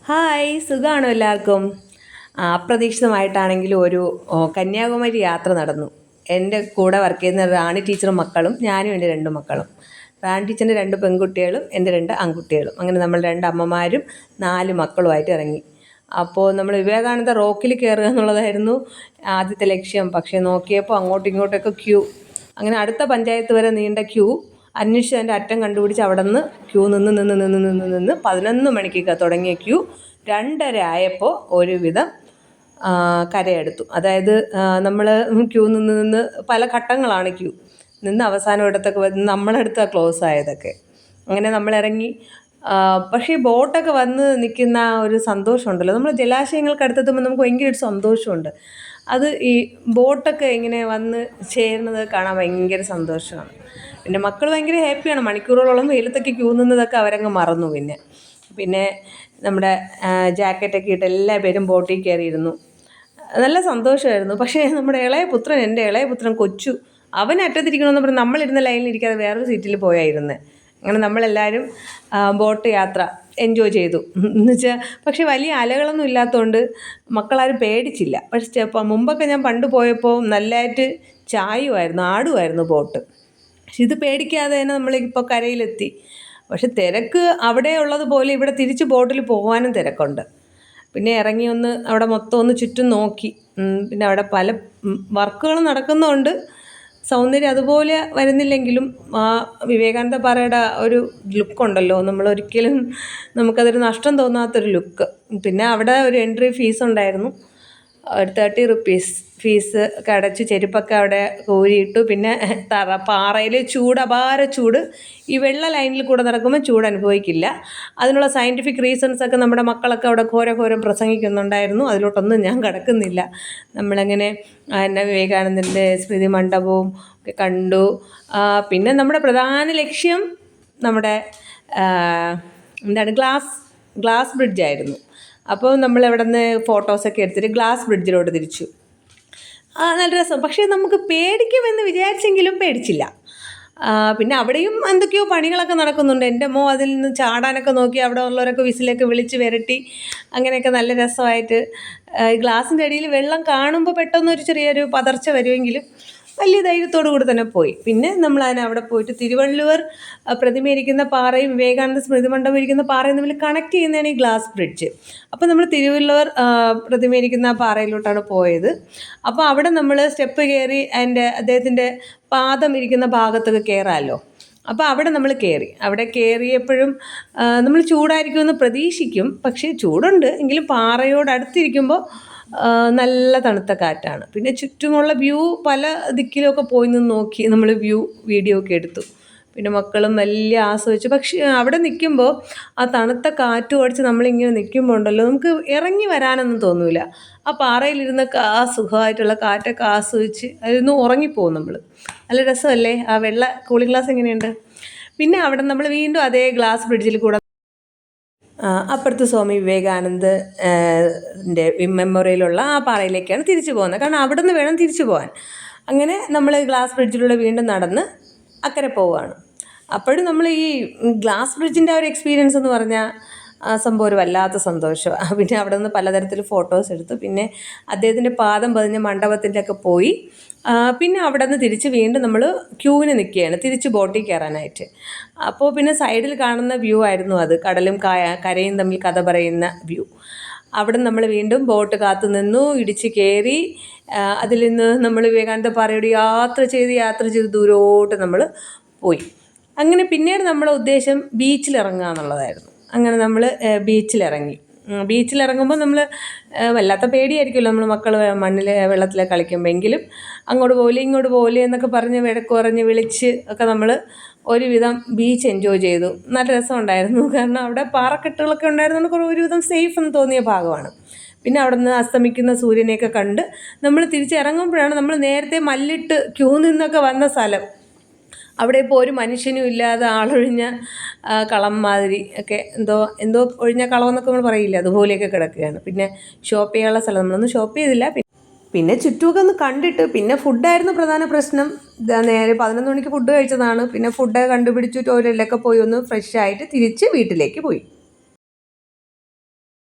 Hi, സുഖമാണോ എല്ലാവർക്കും? അപ്രതീക്ഷിതമായിട്ടാണെങ്കിലും ഒരു കന്യാകുമാരി യാത്ര നടന്നു. എൻ്റെ കൂടെ വർക്ക് ചെയ്യുന്ന റാണി ടീച്ചറും മക്കളും, ഞാനും എൻ്റെ രണ്ട് മക്കളും. റാണി ടീച്ചറിൻ്റെ രണ്ട് പെൺകുട്ടികളും എൻ്റെ രണ്ട് ആൺകുട്ടികളും. അങ്ങനെ നമ്മൾ രണ്ട് അമ്മമാരും 4 മക്കളുമായിട്ട് ഇറങ്ങി. അപ്പോൾ നമ്മൾ വിവേകാനന്ദ റോക്കിൽ കയറുക എന്നുള്ളതായിരുന്നു ആദ്യത്തെ ലക്ഷ്യം. പക്ഷേ നോക്കിയപ്പോൾ അങ്ങോട്ടും ഇങ്ങോട്ടൊക്കെ ക്യൂ. അങ്ങനെ അടുത്ത പഞ്ചായത്ത് വരെ നീണ്ട ക്യൂ. അന്വേഷിച്ച് അതിൻ്റെ അറ്റം കണ്ടുപിടിച്ച് അവിടെ നിന്ന് ക്യൂ നിന്ന് 11 മണിക്കൊക്കെ തുടങ്ങിയ ക്യൂ 2:30 ആയപ്പോൾ ഒരുവിധം കരയെടുത്തു. അതായത് നമ്മൾ ക്യൂ നിന്ന് പല ഘട്ടങ്ങളാണ് ക്യൂ നിന്ന് അവസാനം ഇടത്തൊക്കെ വന്ന് നമ്മളടുത്താണ് ക്ലോസ് ആയതൊക്കെ. അങ്ങനെ നമ്മളിറങ്ങി. പക്ഷേ ഈ ബോട്ടൊക്കെ വന്ന് നിൽക്കുന്ന ഒരു സന്തോഷമുണ്ടല്ലോ, നമ്മൾ ജലാശയങ്ങൾക്ക് അടുത്തെത്തുമ്പോൾ നമുക്ക് ഭയങ്കര ഒരു സന്തോഷമുണ്ട്. അത് ഈ ബോട്ടൊക്കെ ഇങ്ങനെ വന്ന് ചേരുന്നത് കാണാൻ ഭയങ്കര സന്തോഷമാണ്. പിന്നെ മക്കൾ ഭയങ്കര ഹാപ്പിയാണ്. മണിക്കൂറുകളോളം വെയിലത്തൊക്കെ ക്യൂ നിന്നതൊക്കെ അവരങ്ങ് മറന്നു. പിന്നെ നമ്മുടെ ജാക്കറ്റൊക്കെ ഇട്ട് എല്ലാ പേരും ബോട്ടിൽ കയറിയിരുന്നു. നല്ല സന്തോഷമായിരുന്നു. പക്ഷേ നമ്മുടെ എൻ്റെ ഇളയ പുത്രൻ കൊച്ചു, അവൻ അറ്റത്തിരിക്കണമെന്ന് പറഞ്ഞ് നമ്മളിരുന്ന ലൈനിൽ ഇരിക്കാതെ വേറൊരു സീറ്റിൽ പോയായിരുന്നത്. അങ്ങനെ നമ്മളെല്ലാവരും ബോട്ട് യാത്ര എൻജോയ് ചെയ്തു എന്നുവെച്ചാൽ. പക്ഷേ വലിയ അലകളൊന്നും ഇല്ലാത്തതുകൊണ്ട് മക്കളാരും പേടിച്ചില്ല. പക്ഷേ മുമ്പൊക്കെ ഞാൻ പണ്ട് പോയപ്പോൾ നല്ലതായിട്ട് ചായുമായിരുന്നു, ആടുമായിരുന്നു ബോട്ട്. പക്ഷെ ഇത് പേടിക്കാതെ തന്നെ നമ്മളിപ്പോൾ കരയിലെത്തി. പക്ഷെ തിരക്ക് അവിടെ ഉള്ളതുപോലെ ഇവിടെ തിരിച്ച് ബോട്ടിൽ പോകാനും തിരക്കുണ്ട്. പിന്നെ ഇറങ്ങി അവിടെ മൊത്തം ഒന്ന് ചുറ്റും നോക്കി. പിന്നെ അവിടെ പല വർക്കുകൾ നടക്കുന്നതുകൊണ്ട് സൗന്ദര്യം അതുപോലെ വരുന്നില്ലെങ്കിലും ആ വിവേകാനന്ദ പാറയുടെ ഒരു ലുക്കുണ്ടല്ലോ, നമ്മളൊരിക്കലും നമുക്കതൊരു നഷ്ടം തോന്നാത്തൊരു ലുക്ക്. പിന്നെ അവിടെ ഒരു എൻട്രി ഫീസ് ഉണ്ടായിരുന്നു, ഒരു 30 റുപ്പീസ് ഫീസ് ഒക്കെ അടച്ച് ചെരുപ്പൊക്കെ അവിടെ ഊരിയിട്ടു. പിന്നെ പാറയിൽ അപാര ചൂട്. ഈ വെള്ള ലൈനിൽ കൂടെ നടക്കുമ്പോൾ ചൂട് അനുഭവിക്കില്ല. അതിനുള്ള സയൻറ്റിഫിക് റീസൺസൊക്കെ നമ്മുടെ മക്കളൊക്കെ അവിടെ ഘോരം പ്രസംഗിക്കുന്നുണ്ടായിരുന്നു. അതിലോട്ടൊന്നും ഞാൻ കടക്കുന്നില്ല. നമ്മളങ്ങനെ വിവേകാനന്ദൻ്റെ സ്മൃതി മണ്ഡപവും ഒക്കെ കണ്ടു. പിന്നെ നമ്മുടെ പ്രധാന ലക്ഷ്യം നമ്മുടെ ഗ്ലാസ് ബ്രിഡ്ജായിരുന്നു. അപ്പോൾ നമ്മൾ അവിടെ നിന്ന് ഫോട്ടോസൊക്കെ എടുത്തിട്ട് ഗ്ലാസ് ബ്രിഡ്ജിലോട്ട് തിരിച്ചു. നല്ല രസം. പക്ഷേ നമുക്ക് പേടിക്കുമെന്ന് വിചാരിച്ചെങ്കിലും പേടിച്ചില്ല. പിന്നെ അവിടെയും എന്തൊക്കെയോ പണികളൊക്കെ നടക്കുന്നുണ്ട്. എൻ്റെ അതിൽ നിന്ന് ചാടാനൊക്കെ നോക്കി അവിടെ ഉള്ളവരൊക്കെ വിസിലൊക്കെ വിളിച്ച് വിരട്ടി. അങ്ങനെയൊക്കെ നല്ല രസമായിട്ട് ഗ്ലാസിൻ്റെ അടിയിൽ വെള്ളം കാണുമ്പോൾ പെട്ടെന്നൊരു ചെറിയൊരു പതർച്ച വരുമെങ്കിലും വലിയ ധൈര്യത്തോടു കൂടി തന്നെ പോയി. പിന്നെ അവിടെ പോയിട്ട് തിരുവള്ളുവർ പ്രതിമയിരിക്കുന്ന പാറയും വിവേകാനന്ദ സ്മൃതി മണ്ഡപം ഇരിക്കുന്ന പാറയും തമ്മിൽ കണക്ട് ചെയ്യുന്നതാണ് ഈ ഗ്ലാസ് ബ്രിഡ്ജ്. അപ്പോൾ നമ്മൾ തിരുവള്ളുവർ പ്രതിമയിരിക്കുന്ന പാറയിലോട്ടാണ് പോയത്. അപ്പോൾ അവിടെ നമ്മൾ സ്റ്റെപ്പ് കയറി അദ്ദേഹത്തിൻ്റെ പാദം ഇരിക്കുന്ന ഭാഗത്തൊക്കെ കയറാമല്ലോ. അപ്പോൾ അവിടെ നമ്മൾ കയറി. അവിടെ കയറിയപ്പോഴും നമ്മൾ ചൂടായിരിക്കുമെന്ന് പ്രതീക്ഷിക്കും. പക്ഷേ ചൂടുണ്ട് എങ്കിലും പാറയോടടുത്തിരിക്കുമ്പോൾ നല്ല തണുത്ത കാറ്റാണ്. പിന്നെ ചുറ്റുമുള്ള വ്യൂ പല ദിക്കിലുമൊക്കെ പോയി നിന്ന് നോക്കി നമ്മൾ വീഡിയോ ഒക്കെ എടുത്തു. പിന്നെ മക്കളും വലിയ ആസ്വദിച്ചു. പക്ഷേ അവിടെ നിൽക്കുമ്പോൾ ആ തണുത്ത കാറ്റ് അടിച്ച് നമ്മളിങ്ങനെ നിൽക്കുമ്പോൾ ഉണ്ടല്ലോ, നമുക്ക് ഇറങ്ങി വരാനൊന്നും തോന്നില്ല. ആ പാറയിലിരുന്നൊക്കെ ആ സുഖമായിട്ടുള്ള കാറ്റൊക്കെ ആസ്വദിച്ച് അതിലൊന്ന് ഉറങ്ങിപ്പോവും നമ്മൾ. നല്ല രസമല്ലേ? ആ വെള്ള കൂളിംഗ് ഗ്ലാസ് എങ്ങനെയുണ്ട്? പിന്നെ അവിടെ നമ്മൾ വീണ്ടും അതേ ഗ്ലാസ് ബ്രിഡ്ജിൽ കൂടെ അപ്പുറത്ത് സ്വാമി വിവേകാനന്ദൻ്റെ മെമ്മോറിയലുള്ള ആ പാറയിലേക്കാണ് തിരിച്ചു പോകുന്നത്. കാരണം അവിടെ നിന്ന് വേണം തിരിച്ചു പോകാൻ. അങ്ങനെ നമ്മൾ ഗ്ലാസ് ബ്രിഡ്ജിലൂടെ വീണ്ടും നടന്ന് അക്കരെ പോവുകയാണ്. അപ്പോഴും നമ്മൾ ഈ ഗ്ലാസ് ബ്രിഡ്ജിൻ്റെ ആ ഒരു എക്സ്പീരിയൻസ് എന്ന് പറഞ്ഞാൽ ആ സംഭവം ഒരു വല്ലാത്ത സന്തോഷമാണ്. പിന്നെ അവിടെ നിന്ന് പലതരത്തിൽ ഫോട്ടോസ് എടുത്തു. പിന്നെ അദ്ദേഹത്തിൻ്റെ പാദം പതിഞ്ഞ മണ്ഡപത്തിൻ്റെ ഒക്കെ പോയി. പിന്നെ അവിടെ നിന്ന് തിരിച്ച് വീണ്ടും നമ്മൾ ക്യൂവിന് നിൽക്കുകയാണ് തിരിച്ച് ബോട്ടിൽ കയറാനായിട്ട്. അപ്പോൾ പിന്നെ സൈഡിൽ കാണുന്ന വ്യൂ ആയിരുന്നു അത്, കടലും കരയും തമ്മിൽ കഥ പറയുന്ന വ്യൂ. അവിടെ നമ്മൾ വീണ്ടും ബോട്ട് കാത്തു നിന്നു, ഇടിച്ച് കയറി. അതിൽ നിന്ന് നമ്മൾ വിവേകാനന്ദ പാറയോട് യാത്ര ചെയ്ത് ദൂരോട്ട് നമ്മൾ പോയി. അങ്ങനെ പിന്നീട് നമ്മുടെ ഉദ്ദേശം ബീച്ചിലിറങ്ങുക എന്നുള്ളതായിരുന്നു. അങ്ങനെ നമ്മൾ ബീച്ചിലിറങ്ങുമ്പോൾ നമ്മൾ വല്ലാത്ത പേടിയായിരിക്കുമല്ലോ, നമ്മൾ മക്കൾ മണ്ണിൽ വെള്ളത്തിൽ കളിക്കുമ്പോൾ. എങ്കിലും അങ്ങോട്ട് പോകില്ല ഇങ്ങോട്ട് പോകില്ല എന്നൊക്കെ പറഞ്ഞ് വഴക്ക് പറഞ്ഞ് വിളിച്ച് ഒക്കെ നമ്മൾ ഒരുവിധം ബീച്ച് എൻജോയ് ചെയ്തു. നല്ല രസമുണ്ടായിരുന്നു. കാരണം അവിടെ പാറക്കെട്ടുകളൊക്കെ ഉണ്ടായിരുന്നുകൊണ്ട് ഒരുവിധം സേഫ് എന്ന് തോന്നിയ ഭാഗമാണ്. പിന്നെ അവിടെ നിന്ന് അസ്തമിക്കുന്ന സൂര്യനെയൊക്കെ കണ്ട് നമ്മൾ തിരിച്ചിറങ്ങുമ്പോഴാണ് നമ്മൾ നേരത്തെ മല്ലിട്ട് ക്യൂ നിന്നൊക്കെ വന്ന സ്ഥലം. അവിടെ ഇപ്പോൾ ഒരു മനുഷ്യനും ഇല്ലാതെ ആളൊഴിഞ്ഞ കളം മാതിരി ഒക്കെ എന്തോ ഒഴിഞ്ഞ കളം എന്നൊക്കെ നമ്മൾ പറയില്ല, അതുപോലെയൊക്കെ കിടക്കുകയാണ്. പിന്നെ ഷോപ്പ് ചെയ്യാനുള്ള സ്ഥലം, നമ്മളൊന്നും ഷോപ്പ് ചെയ്തില്ല. പിന്നെ ചുറ്റുമൊക്കെ ഒന്ന് കണ്ടിട്ട്, പിന്നെ ഫുഡായിരുന്നു പ്രധാന പ്രശ്നം. നേരെ 11 മണിക്ക് ഫുഡ് കഴിച്ചതാണ്. പിന്നെ ഫുഡ് കണ്ടുപിടിച്ചു, ടോയ്ലറ്റിലൊക്കെ പോയി ഒന്ന് ഫ്രഷ് ആയിട്ട് തിരിച്ച് വീട്ടിലേക്ക് പോയി.